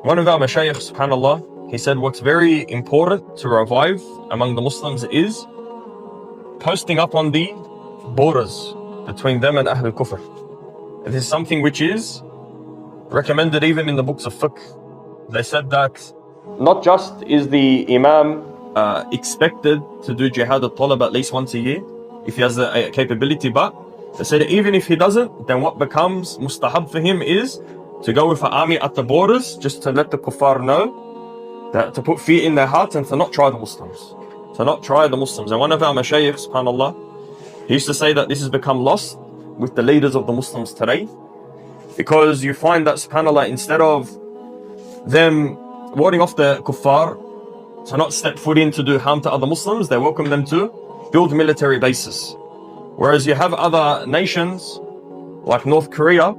One of our mashayikh, subhanAllah, he said what's very important to revive among the Muslims is posting up on the borders between them and Ahlul Kufr. This is something which is recommended even in the books of fiqh. They said that not just is the Imam expected to do jihad al-talab at least once a year, if he has a capability, but they said even if he doesn't, then what becomes mustahab for him is to go with an army at the borders, just to let the kuffar know, that to put fear in their hearts and to not try the Muslims. To not try the Muslims. And one of our mashayikh, subhanAllah, he used to say that this has become lost with the leaders of the Muslims today, because you find that, subhanAllah, instead of them warding off the kuffar to not step foot in to do harm to other Muslims, they welcome them to build military bases. Whereas you have other nations like North Korea,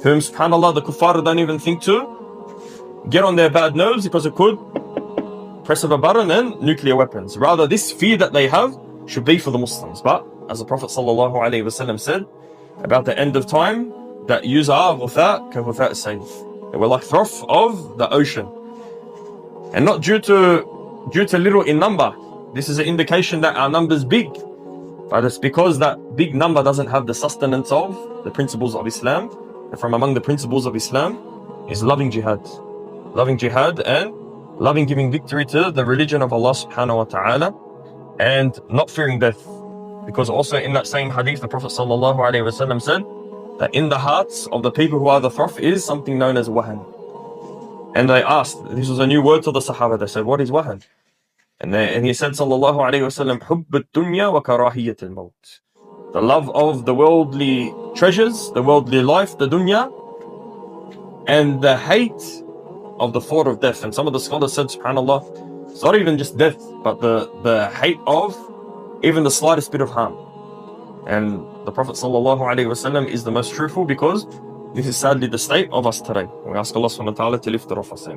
whom, subhanAllah, the kuffar don't even think to get on their bad nerves, because it could press of a button and nuclear weapons. Rather, this fear that they have should be for the Muslims. But as the Prophet ﷺ said about the end of time, that yous are ghutha ka ghutha sayf. They were like froth of the ocean, and not due to little in number. This is an indication that our number's big, but it's because that big number doesn't have the sustenance of the principles of Islam. And from among the principles of Islam is loving jihad and loving giving victory to the religion of Allah subhanahu wa ta'ala, and not fearing death. Because also in that same hadith, the Prophet ﷺ said that in the hearts of the people who are the froth is something known as wahan. And they asked, this was a new word to the Sahaba, they said, what is wahan? And he said, sallallahu alayhi wa sallam, hubb ad-dunya wa karahiyat al-maut. The love of the worldly treasures, the worldly life, the dunya, and the hate of the thought of death. And some of the scholars said, subhanAllah, it's not even just death, but the hate of even the slightest bit of harm. And the Prophet ﷺ is the most truthful, because this is sadly the state of us today. We ask Allah subhanahu wa ta'ala to lift it off us.